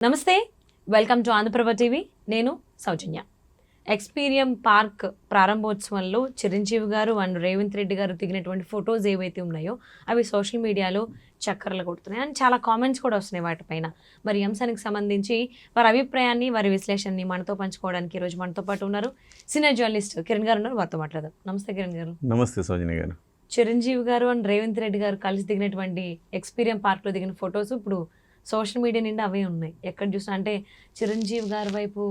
నమస్తే, welcome to Andhraprabha TV. నేను సౌజన్య. Experium park ప్రారంభోత్సవంలో Chiranjeevi గారు అండ్ రేవంత్ రెడ్డి గారు దిగినటువంటి ఫొటోస్ ఏవైతే ఉన్నాయో అవి సోషల్ మీడియాలో చక్కర్లు కొడుతున్నాయి అండ్ చాలా కామెంట్స్ కూడా వస్తున్నాయి వాటిపైన. మరి ఈ అంశానికి సంబంధించి వారి అభిప్రాయాన్ని, వారి విశ్లేషణని మనతో పంచుకోవడానికి ఈరోజు మనతో పాటు ఉన్నారు సీనియర్ జర్నలిస్ట్ కిరణ్ గారు ఉన్నారు. వారితో మాట్లాడదాం. నమస్తే కిరణ్ గారు. నమస్తే సౌజన్య గారు. చిరంజీవి గారు అండ్ రేవంత్ రెడ్డి గారు కలిసి దిగినటువంటి ఎక్స్పీరియం పార్క్లో దిగిన ఫొటోస్ ఇప్పుడు సోషల్ మీడియా నిండా అవే ఉన్నాయి. ఎక్కడ చూసినా అంటే చిరంజీవి గారి వైపు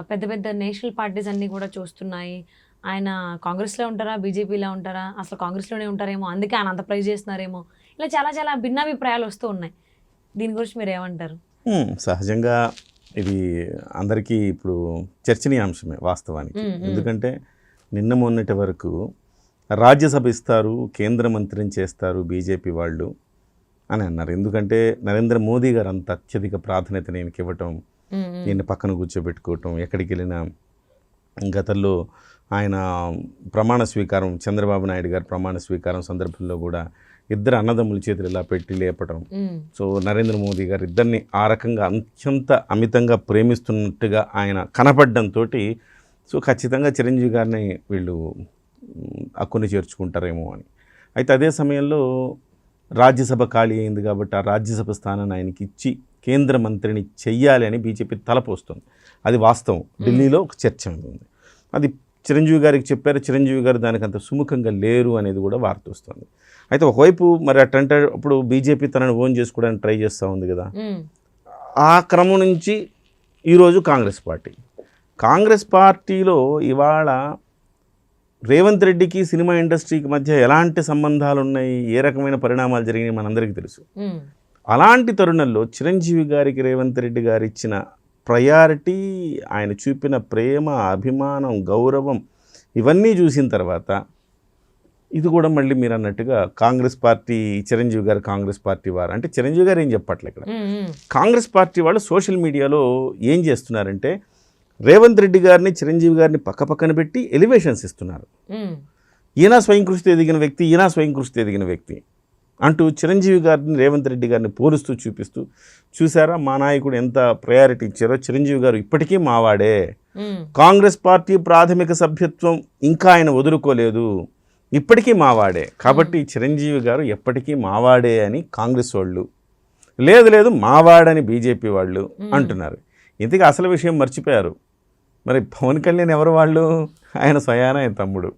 పెద్ద పెద్ద నేషనల్ పార్టీస్ అన్నీ కూడా చూస్తున్నాయి. ఆయన కాంగ్రెస్లో ఉంటారా, బీజేపీలో ఉంటారా, అసలు కాంగ్రెస్లోనే ఉంటారేమో, అందుకే ఆయన అంత ప్రైజ్ చేస్తున్నారేమో, ఇలా చాలా చాలా భిన్నాభిప్రాయాలు వస్తూ ఉన్నాయి. దీని గురించి మీరు ఏమంటారు? సహజంగా ఇది అందరికీ ఇప్పుడు చర్చనీయాంశమే వాస్తవానికి. ఎందుకంటే నిన్న మొన్నటి వరకు రాజ్యసభ ఇస్తారు, కేంద్ర మంత్రిని చేస్తారు బీజేపీ వాళ్ళు అని అన్నారు. ఎందుకంటే నరేంద్ర మోదీ గారు అంత అత్యధిక ప్రాధాన్యత ఈయనకి ఇవ్వటం, ఈయన పక్కన కూర్చోబెట్టుకోవటం, ఎక్కడికి వెళ్ళినా గతంలో ఆయన ప్రమాణ స్వీకారం, చంద్రబాబు నాయుడు గారు ప్రమాణ స్వీకారం సందర్భంలో కూడా ఇద్దరు అన్నదమ్ముల చేతులు ఇలా పెట్టి లేపటం. సో నరేంద్ర మోదీ గారు ఇద్దరిని ఆ రకంగా అత్యంత అమితంగా ప్రేమిస్తున్నట్టుగా ఆయన కనపడడంతో సో ఖచ్చితంగా చిరంజీవి గారిని వీళ్ళు అక్కుని చేర్చుకుంటారేమో అని. అయితే అదే సమయంలో రాజ్యసభ ఖాళీ అయింది కాబట్టి ఆ రాజ్యసభ స్థానాన్ని ఆయనకి ఇచ్చి కేంద్ర మంత్రిని చెయ్యాలి అని బీజేపీ తలపోస్తుంది. అది వాస్తవం. ఢిల్లీలో ఒక చర్చ ఉంది. అది చిరంజీవి గారికి చెప్పారు. చిరంజీవి గారు దానికి అంత సుముఖంగా లేరు అనేది కూడా వార్త వస్తుంది. అయితే ఒకవైపు మరి అట్టంటే అప్పుడు బీజేపీ తనను ఓన్ చేసుకోవడానికి ట్రై చేస్తూ ఉంది కదా. ఆ క్రమం నుంచి ఈరోజు కాంగ్రెస్ పార్టీలో ఇవాళ రేవంత్ రెడ్డికి సినిమా ఇండస్ట్రీకి మధ్య ఎలాంటి సంబంధాలు ఉన్నాయి, ఏ రకమైన పరిణామాలు జరిగినాయి మనందరికీ తెలుసు. అలాంటి తరుణంలో చిరంజీవి గారికి రేవంత్ రెడ్డి గారు ఇచ్చిన ప్రయారిటీ, ఆయన చూపిన ప్రేమ, అభిమానం, గౌరవం ఇవన్నీ చూసిన తర్వాత ఇది కూడా మళ్ళీ మీరు అన్నట్టుగా కాంగ్రెస్ పార్టీ, చిరంజీవి గారు కాంగ్రెస్ పార్టీ వారు అంటే చిరంజీవి గారు ఏం చెప్పట్లే ఇక్కడ. కాంగ్రెస్ పార్టీ వాళ్ళు సోషల్ మీడియాలో ఏం చేస్తున్నారంటే రేవంత్ రెడ్డి గారిని, చిరంజీవి గారిని పక్కన పెట్టి ఎలివేషన్స్ ఇస్తున్నారు. ఈయన స్వయం కృషితో ఎదిగిన వ్యక్తి, ఈయన స్వయం కృషితో ఎదిగిన వ్యక్తి అంటూ చిరంజీవి గారిని, రేవంత్ రెడ్డి గారిని పోలుస్తూ చూపిస్తూ, చూసారా మా నాయకుడు ఎంత ప్రయారిటీ ఇచ్చారో, చిరంజీవి గారు ఇప్పటికీ మావాడే, కాంగ్రెస్ పార్టీ ప్రాథమిక సభ్యత్వం ఇంకా ఆయన వదులుకోలేదు, ఇప్పటికీ మావాడే, కాబట్టి చిరంజీవి గారు ఎప్పటికీ మావాడే అని కాంగ్రెస్ వాళ్ళు, లేదు మావాడని బీజేపీ వాళ్ళు అంటున్నారు. ఇంతకీ అసలు విషయం మర్చిపోయారు. మరి పవన్ కళ్యాణ్ ఎవరు వాళ్ళు? ఆయన స్వయాన ఆయన తమ్ముడు.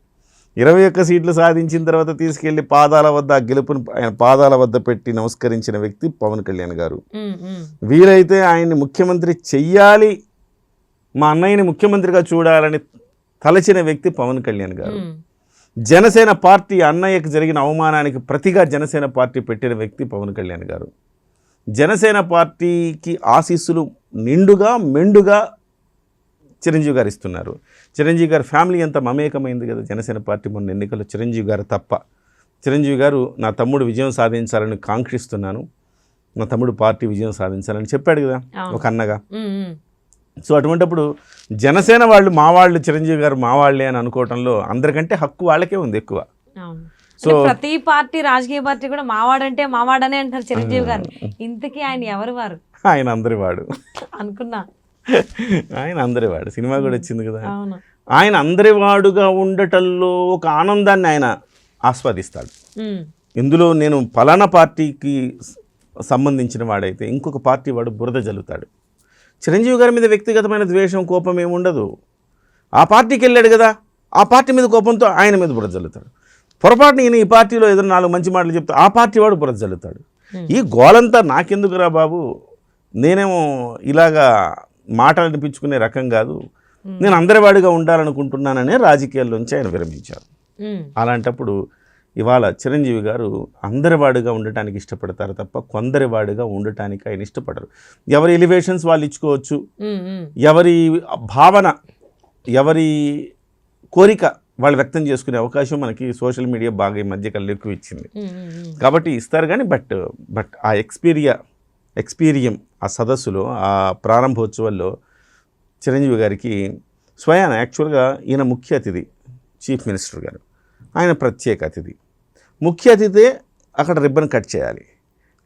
21 సీట్లు సాధించిన తర్వాత తీసుకెళ్లి పాదాల వద్ద ఆ గెలుపుని ఆయన పాదాల వద్ద పెట్టి నమస్కరించిన వ్యక్తి పవన్ కళ్యాణ్ గారు. వీరైతే ఆయన్ని ముఖ్యమంత్రి చెయ్యాలి, మా అన్నయ్యని ముఖ్యమంత్రిగా చూడాలని తలచిన వ్యక్తి పవన్ కళ్యాణ్ గారు. జనసేన పార్టీ అన్నయ్యకు జరిగిన అవమానానికి ప్రతిగా జనసేన పార్టీ పెట్టిన వ్యక్తి పవన్ కళ్యాణ్ గారు. జనసేన పార్టీకి ఆశీస్సులు నిండుగా మెండుగా చిరంజీవి గారు ఇస్తున్నారు. చిరంజీవి గారి ఫ్యామిలీ అంతా మమేకమైంది కదా జనసేన పార్టీ మొన్న ఎన్నికల్లో. చిరంజీవి గారు తప్ప, చిరంజీవి గారు నా తమ్ముడు విజయం సాధించాలని కాంక్షిస్తున్నాను, నా తమ్ముడు పార్టీ విజయం సాధించాలని చెప్పాడు కదా ఒక అన్నగా. సో అటువంటిప్పుడు జనసేన వాళ్ళు మావాళ్ళు, చిరంజీవి గారు మావాళ్లే అని అనుకోవటంలో అందరికంటే హక్కు వాళ్ళకే ఉంది ఎక్కువ. సో ప్రతి పార్టీ, రాజకీయ పార్టీ కూడా మావాడంటే మావాడనే అంటారు చిరంజీవి గారు. ఇంతకీ ఆయన ఎవరు వారు? ఆయన అందరి వాడు అనుకున్నా. ఆయన అందరి వాడు. సినిమా కూడా వచ్చింది కదా. ఆయన అందరి వాడుగా ఉండటంలో ఒక ఆనందాన్ని ఆయన ఆస్వాదిస్తాడు. ఇందులో నేను ఫలానా పార్టీకి సంబంధించిన వాడైతే ఇంకొక పార్టీ వాడు బురద జల్లుతాడు. చిరంజీవి గారి మీద వ్యక్తిగతమైన ద్వేషం, కోపం ఏముండదు. ఆ పార్టీకి వెళ్ళాడు కదా, ఆ పార్టీ మీద కోపంతో ఆయన మీద బురద జల్లుతాడు. పొరపాటున ఈయన ఈ పార్టీలో ఏదైనా 4 మంచి మాటలు చెప్తే ఆ పార్టీ వాడు బురద జల్లుతాడు. ఈ గోలంతా నాకెందుకురా బాబు, నేనేమో ఇలాగా మాటలు అనిపించుకునే రకం కాదు, నేను అందరివాడిగా ఉండాలనుకుంటున్నాననే రాజకీయాల్లోంచి ఆయన విరమించారు. అలాంటప్పుడు ఇవాళ చిరంజీవి గారు అందరివాడిగా ఉండటానికి ఇష్టపడతారు తప్ప కొందరివాడిగా ఉండటానికి ఆయన ఇష్టపడరు. ఎవరి ఎలివేషన్స్ వాళ్ళు ఇచ్చుకోవచ్చు, ఎవరి భావన, ఎవరి కోరిక వాళ్ళు వ్యక్తం చేసుకునే అవకాశం మనకి సోషల్ మీడియా బాగా ఈ మధ్య కాలంలో ఎక్కువ ఇచ్చింది కాబట్టి ఇస్తారు. కానీ బట్ ఆ ఎక్స్పీరియం ఆ సదస్సులో, ఆ ప్రారంభోత్సవాల్లో చిరంజీవి గారికి స్వయాన యాక్చువల్గా ఈయన ముఖ్య అతిథి, చీఫ్ మినిస్టర్ గారు, ఆయన ప్రత్యేక అతిథి. ముఖ్య అతిథే అక్కడ రిబ్బన్ కట్ చేయాలి.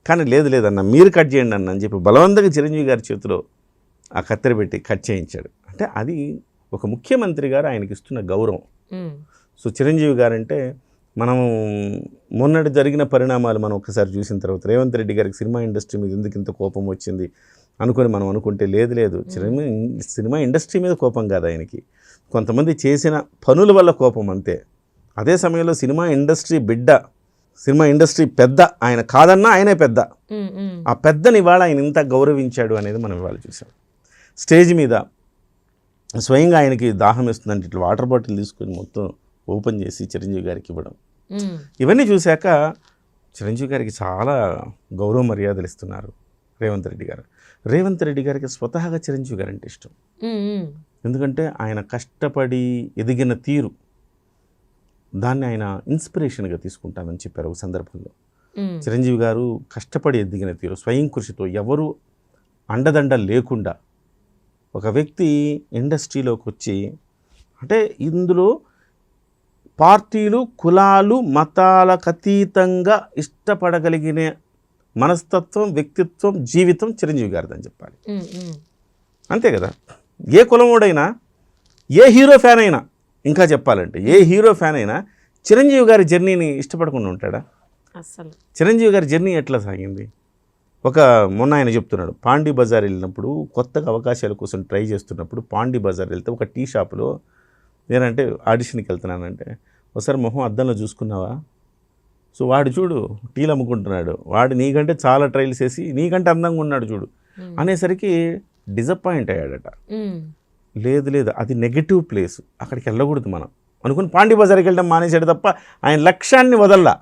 కానీ లేదన్న మీరు కట్ చేయండి అన్న అని చెప్పి బలవంతంగా చిరంజీవి గారి చేతిలో ఆ కత్తెర పెట్టి కట్ చేయించాడు. అంటే అది ఒక ముఖ్యమంత్రి గారు ఆయనకి ఇస్తున్న గౌరవం. సో చిరంజీవి గారంటే మనం మొన్నటి జరిగిన పరిణామాలు మనం ఒకసారి చూసిన తర్వాత రేవంత్ రెడ్డి గారికి సినిమా ఇండస్ట్రీ మీద ఎందుకు ఇంత కోపం వచ్చింది అనుకొని మనం అనుకుంటే లేదు సినిమా ఇండస్ట్రీ మీద కోపం కాదు ఆయనకి, కొంతమంది చేసిన పనుల వల్ల కోపం అంతే. అదే సమయంలో సినిమా ఇండస్ట్రీ బిడ్డ, సినిమా ఇండస్ట్రీ పెద్ద ఆయన కాదన్నా ఆయనే పెద్ద. ఆ పెద్దని ఇవాళ ఆయన ఇంత గౌరవించాడు అనేది మనం ఇవాళ చూసాం. స్టేజ్ మీద స్వయంగా ఆయనకి దాహం వేస్తుందంటే ఇట్లా వాటర్ బాటిల్ తీసుకొని మొత్తం ఓపెన్ చేసి చిరంజీవి గారికి ఇవ్వడం, ఇవన్నీ చూశాక చిరంజీవి గారికి చాలా గౌరవ మర్యాదలు ఇస్తున్నారు రేవంత్ రెడ్డి గారు. రేవంత్ రెడ్డి గారికి స్వతహాగా చిరంజీవి గారు అంటే ఇష్టం. ఎందుకంటే ఆయన కష్టపడి ఎదిగిన తీరు, దాన్ని ఆయన ఇన్స్పిరేషన్గా తీసుకుంటానని చెప్పారు ఒక సందర్భంలో. చిరంజీవి గారు కష్టపడి ఎదిగిన తీరు, స్వయం కృషితో, ఎవరు అండదండ లేకుండా ఒక వ్యక్తి ఇండస్ట్రీలోకి వచ్చి, అంటే ఇందులో పార్టీలు కులాలు మతాలకు అతీతంగా ఇష్టపడగలిగిన మనస్తత్వం, వ్యక్తిత్వం, జీవితం చిరంజీవి గారిదని చెప్పాలి. అంతే కదా. ఏ కులమోడైనా, ఏ హీరో ఫ్యాన్ అయినా, ఇంకా చెప్పాలంటే ఏ హీరో ఫ్యాన్ అయినా చిరంజీవి గారి జర్నీని ఇష్టపడకుండా ఉంటాడా? అసలు చిరంజీవి గారి జర్నీ ఎట్లా సాగింది? మొన్న ఆయన చెప్తున్నాడు, పాండీ బజార్ వెళ్ళినప్పుడు కొత్తగా అవకాశాల కోసం ట్రై చేస్తున్నప్పుడు పాండీ బజార్ వెళ్తే ఒక టీ షాపులో నేనంటే ఆడిషన్కి వెళ్తున్నానంటే, ఒకసారి మొహం అద్దంలో చూసుకున్నావా? సో వాడు చూడు టీలు అమ్ముకుంటున్నాడు, వాడు నీకంటే చాలా ట్రైల్స్ వేసి నీకంటే అందంగా ఉన్నాడు చూడు అనేసరికి డిసప్పాయింట్ అయ్యాడట. లేదు అది నెగటివ్ ప్లేస్, అక్కడికి వెళ్ళకూడదు మనం అనుకుని పాండీ బజార్కి వెళ్ళడం మానేశాడు తప్ప ఆయన లక్ష్యాన్ని వదల్లా.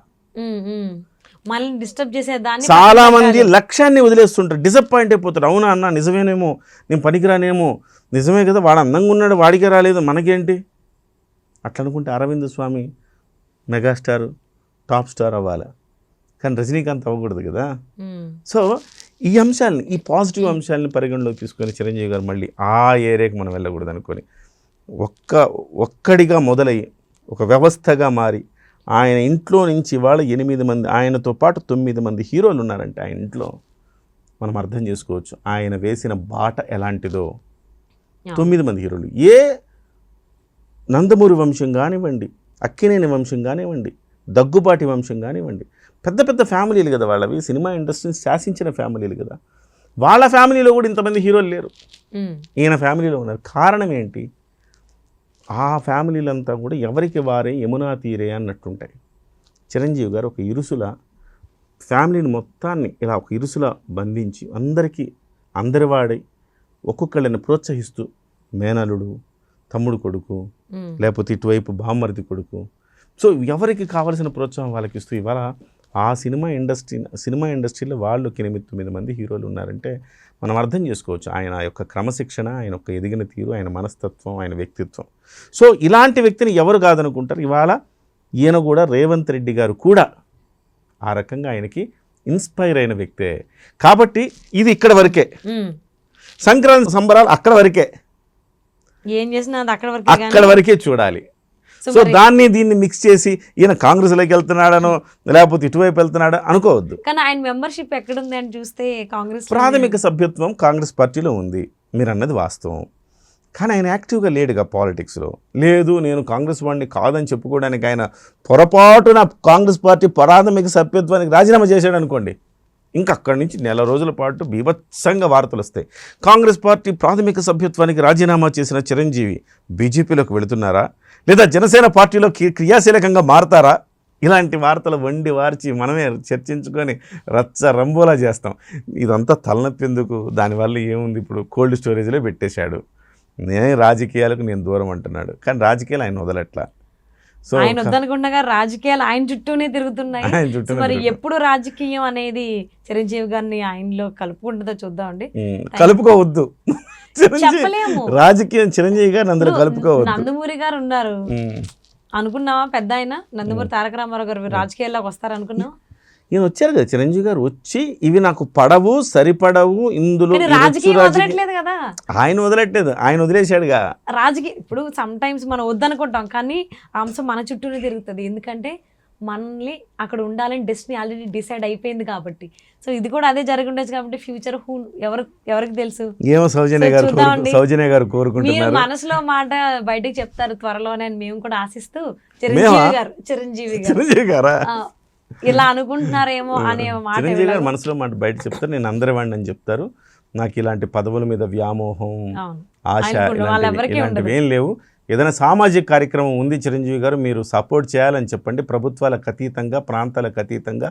మళ్ళీ డిస్టర్బ్ చేసేదాన్ని చాలా మంది లక్ష్యాన్ని వదిలేస్తుంటారు, డిసప్పాయింట్ అయిపోతారు. అవునా అన్న, నిజమేనేమో, నేను పనికిరానేమో, నిజమే కదా, వాడు అందంగా ఉన్నాడు, వాడికే రాలేదు, మనకేంటి అట్లా అనుకుంటే అరవింద్ స్వామి మెగాస్టార్ టాప్ స్టార్ అవ్వాలి, కానీ రజనీకాంత్ అవ్వకూడదు కదా. సో ఈ అంశాలని, ఈ పాజిటివ్ అంశాలని పరిగణలోకి తీసుకొని చిరంజీవి గారు మళ్ళీ ఆ ఏరియాకి మనం వెళ్ళకూడదు అనుకొని ఒక్కడిగా మొదలయ్యి ఒక వ్యవస్థగా మారి ఆయన ఇంట్లో నుంచి ఇవాళ 8 మంది, ఆయనతో పాటు 9 మంది హీరోలు ఉన్నారంటే ఆయన ఇంట్లో, మనం అర్థం చేసుకోవచ్చు ఆయన వేసిన బాట ఎలాంటిదో. 9 మంది హీరోలు, ఏ నందమూరి వంశం కానివ్వండి, అక్కినేని వంశం కానివ్వండి, దగ్గుబాటి వంశం కానివ్వండి, పెద్ద పెద్ద ఫ్యామిలీలు కదా వాళ్ళవి, సినిమా ఇండస్ట్రీని శాసించిన ఫ్యామిలీలు కదా. వాళ్ళ ఫ్యామిలీలో కూడా ఇంతమంది హీరోలు లేరు, ఈయన ఫ్యామిలీలో ఉన్నారు. కారణం ఏంటి? ఆ ఫ్యామిలీలంతా కూడా ఎవరికి వారే యమునా తీరే అన్నట్టుంటాయి. చిరంజీవి గారు ఒక ఇరుసుల ఫ్యామిలీని మొత్తాన్ని ఇలా ఒక ఇరుసుల బంధించి అందరి వాడై ఒక్కొక్కళ్ళని ప్రోత్సహిస్తూ, మేనలుడు, తమ్ముడు కొడుకు, లేకపోతే ఇటువైపు బామ్మర్ది కొడుకు, సో ఎవరికి కావాల్సిన ప్రోత్సాహం వాళ్ళకి ఇస్తూ ఇవాళ ఆ సినిమా ఇండస్ట్రీలో వాళ్ళు 8-9 మంది హీరోలు ఉన్నారంటే మనం అర్థం చేసుకోవచ్చు ఆయన యొక్క క్రమశిక్షణ, ఆయన యొక్క ఎదిగిన తీరు, ఆయన మనస్తత్వం, ఆయన వ్యక్తిత్వం. సో ఇలాంటి వ్యక్తిని ఎవరు కాదనుకుంటారు. ఇవాళ ఈయన కూడా రేవంత్ రెడ్డి గారు కూడా ఆ రకంగా ఆయనకి ఇన్స్పైర్ అయిన వ్యక్తే. కాబట్టి ఇది ఇక్కడ వరకే, సంక్రాంతి సంబరాలు అక్కడ వరకే, ఏం చేసినా అక్కడ వరకే చూడాలి. సో దీన్ని మిక్స్ చేసి ఈయన కాంగ్రెస్లోకి వెళ్తున్నాడనో లేకపోతే ఇటువైపు వెళ్తున్నాడో అనుకోవద్దు. కానీ ఆయన మెంబర్షిప్ ఎక్కడుంది అని చూస్తే కాంగ్రెస్ ప్రాథమిక సభ్యత్వం కాంగ్రెస్ పార్టీలో ఉంది, మీరు అన్నది వాస్తవం. కానీ ఆయన యాక్టివ్గా లేడుగా పాలిటిక్స్లో. లేదు నేను కాంగ్రెస్ వాడిని కాదని చెప్పుకోవడానికి ఆయన పొరపాటున కాంగ్రెస్ పార్టీ ప్రాథమిక సభ్యత్వానికి రాజీనామా చేశాడు అనుకోండి, ఇంకా అక్కడి నుంచి నెల రోజుల పాటు బీభత్సంగా వార్తలు వస్తాయి. కాంగ్రెస్ పార్టీ ప్రాథమిక సభ్యత్వానికి రాజీనామా చేసిన చిరంజీవి బీజేపీలోకి వెళుతున్నారా, లేదా జనసేన పార్టీలో క్రియాశీలకంగా మారతారా? ఇలాంటి వార్తలు వండి వార్చి మనమే చర్చించుకొని రచ్చ రంబోలా చేస్తాం. ఇదంతా తలనొప్పి ఎందుకు? దానివల్ల ఏముంది? ఇప్పుడు కోల్డ్ స్టోరేజ్లో పెట్టేశాడు. రాజకీయాలకు నేను దూరం అంటున్నాడు, కానీ రాజకీయాలు ఆయన వదలట్లా. సో ఆయన వద్దనుకుండగా రాజకీయాలు ఆయన చుట్టూనే తిరుగుతున్నాయి. మరి ఎప్పుడు రాజకీయం అనేది చిరంజీవి గారిని ఆయనలో కలుపుకుంటుందో చూద్దామండి. కలుపుకోవద్దు, చెప్పలేము. రాజకీయం చిరంజీవి గారు అందరూ కలుపుకోవద్దు. నందమూరి గారు ఉన్నారు అనుకున్నావా? పెద్ద ఆయన నందమూరి తారక రామారావు గారు రాజకీయాల్లోకి వస్తారు అనుకున్నావా? ఈయన వచ్చారు కదా, చిరంజీవి గారు వచ్చి ఇవి నాకు పడవు, సరిపడవు, ఇందులో రాజకీయం వదలట్లేదు కదా. ఆయన వదలట్లేదు, ఆయన వదిలేశాడుగా రాజకీయం. ఇప్పుడు సమ్ టైమ్స్ మనం వద్దనుకుంటాం, కానీ ఆ అంశం మన చుట్టూనే తిరుగుతుంది. ఎందుకంటే మనల్ని అక్కడ ఉండాలని డెస్టినీ ఆల్రెడీ డిసైడ్ అయిపోయింది కాబట్టి. సో ఇది కూడా అదే జరిగి ఉండొచ్చు కాబట్టి ఫ్యూచర్ ఎవరికి తెలుసు. ఏమో సౌజన్య సో గారు చూద్దామండి. సౌజన్య గారు మీరు కోరుకుంటున్నారు. మనసులో మాట బయటికి చెప్తారు త్వరలోనే అని మేము కూడా ఆశిస్తూ చిరంజీవి గారు చిరంజీవి గారా? ఇలా అనుకుంటున్నారేమో అనే మాట చిరంజీవి గారు మనసులో మాట బయట చెప్తారు, నేను అందరి వాడిని అని చెప్తారు. నాకు ఇలాంటి పదవుల మీద వ్యామోహం, అవును. ఆశ ఆయనకు వాళ్ళెవరికీ ఇలాంటివి ఏం లేవు. ఏదైనా సామాజిక కార్యక్రమం ఉంది చిరంజీవి గారు, మీరు సపోర్ట్ చేయాలని చెప్పండి. ప్రభుత్వాలకు అతీతంగా, ప్రాంతాలకు అతీతంగా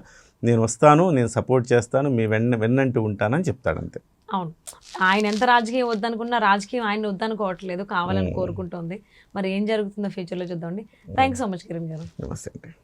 నేను వస్తాను, నేను సపోర్ట్ చేస్తాను, మీ వెన్నంటూ ఉంటానని చెప్తాడంతే. అవును, ఆయన ఎంత రాజకీయం వద్దనుకున్నా రాజకీయం ఆయన వద్దనుకోవట్లేదు, కావాలని కోరుకుంటోంది. మరి ఏం జరుగుతుందో ఫ్యూచర్లో చూద్దామండి. Thank you so much Kiran గారు. నమస్తే అండి.